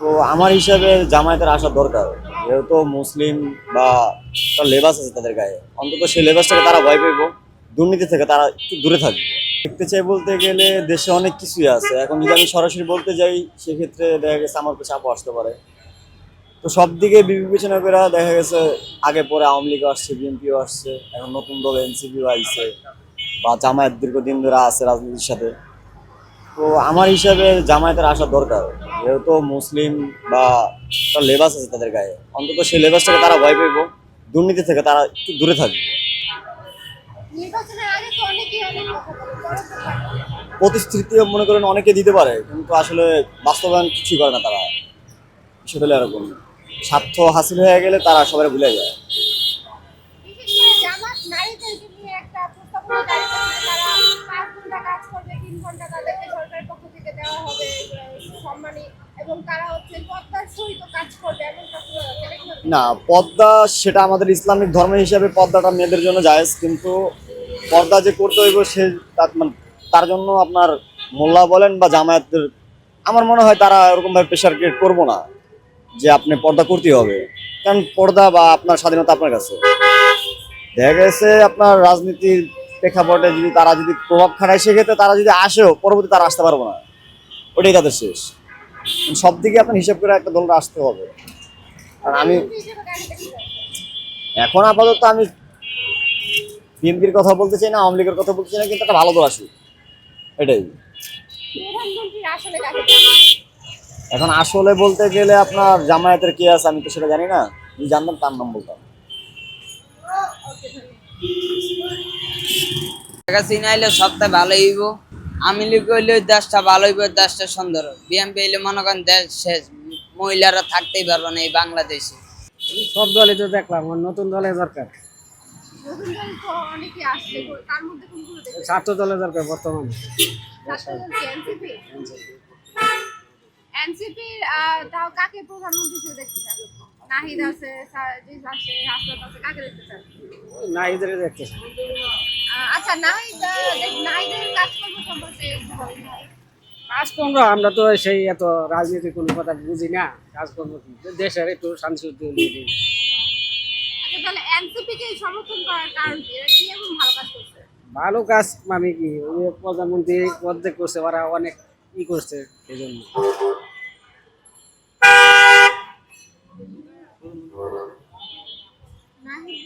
তো আমার হিসাবে জামায়াতের আসা দরকার। যেহেতু মুসলিম বা একটা লেবাস আছে তাদের গায়ে, অন্তত সেই লেবাসটাকে তারা ভয় পাইব, দুর্নীতি থেকে তারা একটু দূরে থাকবে। দেখতে চাই বলতে গেলে দেশে অনেক কিছুই আছে। এখন যদি আমি সরাসরি বলতে যাই সেক্ষেত্রে দেখা গেছে আমার উপর চাপও আসতে পারে। তো সব দিকে বিবেচনা করে দেখা গেছে আগে পরে আওয়ামী লীগও আসছে, বিএনপিও আসছে, এখন নতুন দল এনসিপিও আইছে, বা জামায়াত দীর্ঘদিন ধরে আছে রাজনীতির সাথে। তো আমার হিসাবে জামায়াতের আসা দরকার। যেহেতু মুসলিম বা একটা লেবাস আছে তাদের গায়ে, অন্তত সেই লেবাসটাকে তারা ভয় পাইব, দুর্নীতি থেকে তারা একটু দূরে থাকবে। নির্বাচনের আগে তো অনেকেই অনেক কথা বলে, পরবর্তীতে প্রতিশ্রুতি মনে করেন অনেকে দিতে পারে, কিন্তু আসলে বাস্তবায়ন কিছুই করে না তারা। বিষয়টা হলো এরকম, স্বার্থ হাসিল হয়ে গেলে তারা সবাই ভুলে যায়। বিশেষ করে জামাত নারীদেরকে নিয়ে একটা প্রস্তাবনা জারি করেছে, তারা 5 ঘন্টা কাজ করবে, 3 ঘন্টা তাদেরকে সরকারের পক্ষ থেকে দেওয়া হবে সম্মানী, এবং তারা হচ্ছে পদ্মার সহিত কাজ করবে এমন কথা বলা হচ্ছে। এটা কিভাবে না, দেখেন? পর্দা সেটা আমাদের ইসলামিক ধর্ম হিসাবে পর্দাটা মেয়েদের জন্য জায়েজ, কিন্তু পর্দা যে করতে হইব সে তার জন্য আপনার মোল্লা বলেন বা জামায়াতের, আমার মনে হয় তারা এরকম ভাবে প্রেশার ক্রিয়েট করবো না যে আপনি পর্দা করতেই হবে। কারণ পর্দা বা আপনার স্বাধীনতা আপনার কাছে। দেখা গেছে আপনার রাজনীতির প্রেক্ষাপটে যদি তারা যদি প্রভাব খাটায় সেক্ষেত্রে তারা যদি আসেও পরবর্তী তারা আসতে পারবো না, ওটাই তাদের শেষ। সব দিকে আপনার হিসাব করে একটা দলটা আসতে হবে। আর আমি প্রধানমন্ত্রী হিসেবে কাকে দেখতে চাচ্ছেন? এখন আপাতত আমি বিএনপির কথা বলতে চাই না, আওয়ামী লীগের কথা বলতে চাই না, কিন্তু একটা ভালো দল আসুক, এটাই। প্রধানমন্ত্রীর আসলে কাকে দেখতে? এখন আসলে বলতে গেলে আপনার জামায়াতের কে আছে আমি তো সেটা জানি না, যদি জানতাম তার নাম বলতাম। ওকে, ধন্যবাদ। টাকা চিনাইলে সবটা ভালো হইব। আমি লীগ হইলে দেশটা ভালো হইব, দেশটা সুন্দর হবে। বিএনপি হইলে মনে করেন দেশ শেষ, মহিলারা থাকতেই পারবে না এই বাংলাদেশে। সব দলই তো দেখলাম, আর নতুন দলের দরকার। নতুন দল তো অনেকেই আসছে, তার মধ্যে কোনগুলো দেখতে চান? ছাত্র দলের দরকার বর্তমানে। ছাত্রদল কি এনসিপি? এনসিপির তাও কাকে প্রধানমন্ত্রী হিসেবে দেখতে চান? নাহিদ আছে, সাজিদ আছে, হাসনাত আছে, কাকে দেখতে চান? ওই নারীদের দেখতেছে। আচ্ছা, নাহিদের কাজকর্ম সম্পর্কে একটু বলেন ভাই। কাজকর্ম আমরা তো সেই এত রাজনীতির কোনো কথা বুঝি না। কাজকর্ম কি, দেশের একটু শান্তি শুদ্ধি হলে হইলেই। আচ্ছা, তাহলে এনসিপি কে সমর্থন করার কারণ কি? এরা কি এমন ভালো কাজ করছে? ভালো কাজ মানে কি, ওই যে প্রধানমন্ত্রী পদে করছে, ওরা অনেক করছে এই জন্য। নাহিদ